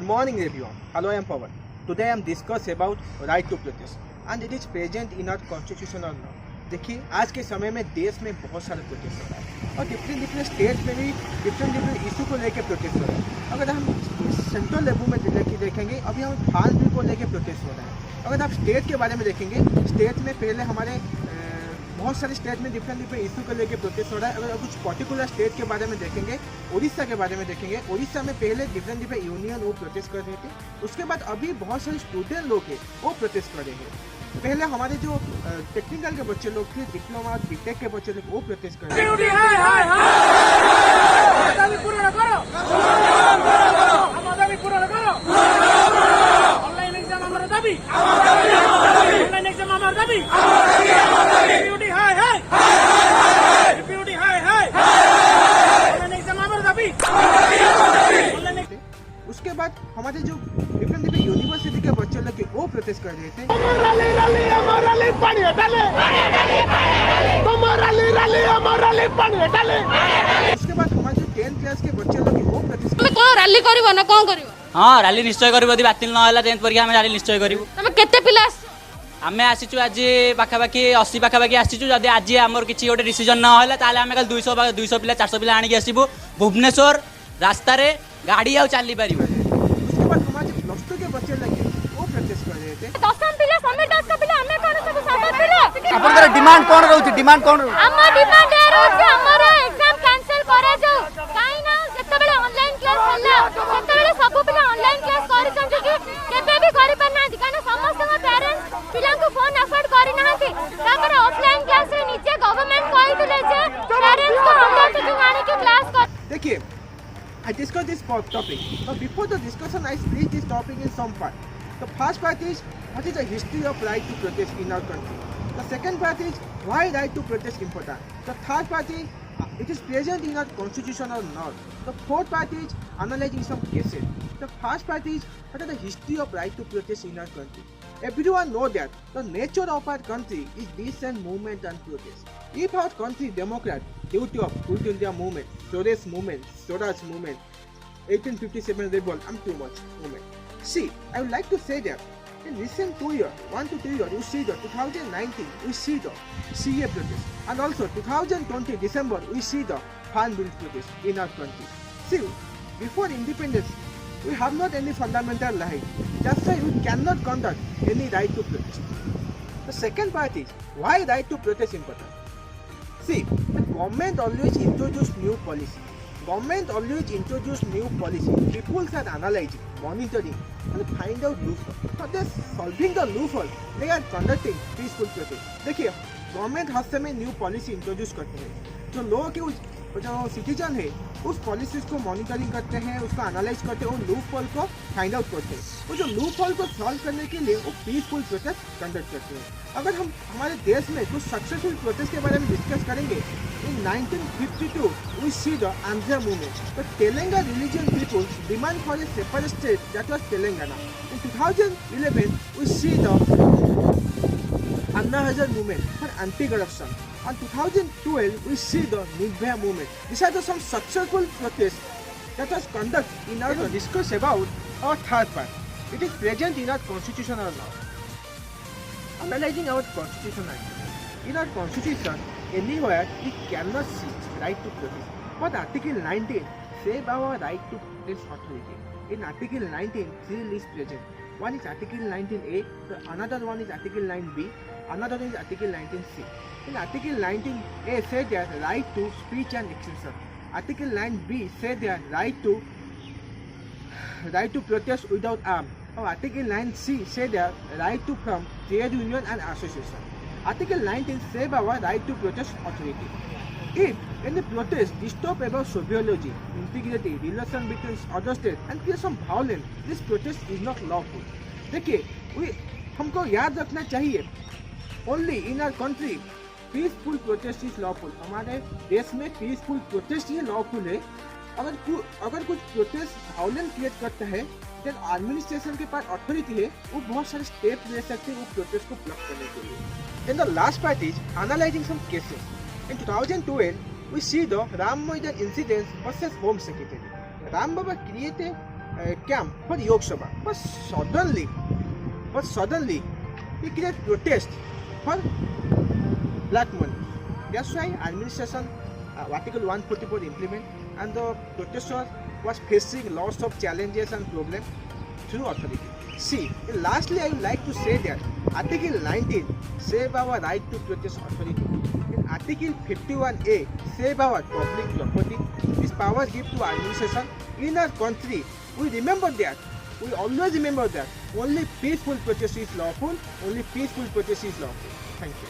morning everyone. Hello, I am Pawan. Today I am discuss about right to protest and it is present in our constitutional law. देखिए आज के समय में देश में बहुत सारे प्रोटेस्ट हो रहा है और डिफरेंट डिफरेंट स्टेट में भी डिफरेंट इशू को लेकर प्रोटेस्ट हो रहा है। अगर हम सेंट्रल लेवल में देखेंगे अभी हम फार्म बिल को लेकर प्रोटेस्ट हो रहा है। अगर आप स्टेट के बारे में देखेंगे स्टेट में पहले हमारे बहुत सारे स्टेट में डिफरेंट इशू को लेकर प्रोटेस्ट हो रहा है। अगर कुछ पर्टिकुलर स्टेट के बारे में देखेंगे उड़ीसा के बारे में देखेंगे उड़ीसा में पहले डिफरेंट यूनियन वो प्रोटेस्ट कर रहे थे। उसके बाद अभी बहुत सारे स्टूडेंट लोग हैं वो प्रोटेस्ट कर रहे हैं। पहले हमारे जो टेक्निकल के बच्चे लोग थे डिप्लोमा बीटेक के बच्चे लोग वो प्रोटेस्ट कर रहे हैं। उसके बाद हमारे जो डिफरेंट यूनिवर्सिटी के बच्चे लोग वो प्रोटेस्ट कर रहे थे। उसके बाद हमारे जो 10th क्लास के बच्चे लोग वो प्रोटेस्ट रैली करिवो ना कोन करिवो? हाँ रैली निश्चय करिवो। यदि बातिल न होला 10th परीक्षा में रैली निश्चय करिवो। तमे केते पिला आमे आसीचु आज पाखापाखि 80 पाखापाखि आसीचु। जदि आज आमर किछि गोटे डिसीजन न होला ताले आमे कल 200 पिला 400 पिला आनी आसीबु भुवनेश्वर रास्ता रे गाड़ी आ चली पारिबो। उसके बाद हमारे प्लस 2 के बच्चे लगे वो प्रोटेस्ट कर रहे थे। दशम पिला समिट दस का पिला हमें कोन सब सात पिला आपनकर डिमांड कोन रहउछि? डिमांड कोन रहउछि? हमर डिमांड ए रहउछि हमर एग्जाम कैंसिल करे जाऊ। काई ना जतबेले ऑनलाइन क्लास होला ततबेले सब पिला ऑनलाइन क्लास करि छथि कि केबे भी करि पर नाथि कारण समस्त पेरेंट्स पिला को फोन अफोर्ड करि नाथि। तापर ऑफलाइन क्लास रे नीचे गवर्नमेंट कहि दिले जे पेरेंट्स को अंदर से आने के क्लास कर। देखिए I discussed this topic, but before the discussion I split this topic in some part. The first part is what is the history of right to protest in our country. The second part is why right to protest important. The third part is it is present in our constitution or not. The fourth part is analyzing some cases. The first part is what is the history of right to protest in our country. Everyone knows that the nature of our country is decent movement and protest. If our country democrat, due to Quit India movement, Swaraj movement, 1857 revolt, and too much movement. See, I would like to say that in recent 2 years, 1 to 2 years, you see the 2019, we see the CA protest, and also 2020 December, we see the Farm Bill protest in our country. See, before independence, we have not any fundamental right. That's why we cannot conduct any right to protest. The second part is why right to protest important. See, the government always introduce new policy. Government always introduce new policy. People are analyzing, monitoring, and find out loophole. But they're solving the loophole. They are conducting peaceful protest. देखिए, government हर समय new policy introduce करते हैं. जो लोगों के जो citizen है उस पॉलिसीज को मॉनिटरिंग करते हैं, उसको एनालाइज करते हैं और लूप होल को फाइंड आउट करते हैं। वो जो लूप होल को सॉल्व करने के लिए वो पीसफुल प्रोटेस्ट कंडक्ट करते हैं। अगर हम हमारे देश में कुछ सक्सेसफुल प्रोटेस्ट के बारे में डिस्कस करेंगे, इन 1952 we see the Andhra movement. The Telenga religion people demand for a separate state that was Telangana. In 2011 we see the Anna Hazare movement for anti-corruption. In 2012, we see the Nirbhaya movement. These are some successful protests that was conducted in order to discuss about our third part. It is present in our constitutional law. Analyzing our constitutional law. In our constitution, anywhere we cannot see right to protest. But Article 19 says our right to protest authority. In Article 19, three lists present. One is Article 19A, another one is Article 9B, another one is Article 19C. In Article 19A says that right to speech and expression. Article 9B says that right to protest without arms. Or Article 9C says that right to form trade union and association. Article 19 says our right to protest authority. If any protest disturb about sobriology, integrity, relation between other states and create some violence, this protest is not lawful. देखिए, हमको याद रखना चाहिए, only in our country peaceful protest is lawful. हमारे देश में peaceful protest ही lawful है. अगर कुछ प्रोटेस्ट वायलेंस क्रिएट करता है देन एडमिनिस्ट्रेशन के पास अथॉरिटी है, वो बहुत सारे स्टेप ले सकते हैं वो प्रोटेस्ट को ब्लॉक करने के लिए. Then the last part is analysing some cases. In 2012 we see the Ram Moidan incident versus Home Secretary. Ram Baba created camp for Lok Sabha. But suddenly, he created protest for black money. That's why administration Article 144 implement, and the protester was facing lots of challenges and problems through authority. See, lastly, I would like to say that Article 19 save our right to protest authority. In Article 51A save our public property. These powers give to administration in our country. We remember that. We always remember that only peaceful protest is lawful. Only peaceful protest is lawful. Thank you.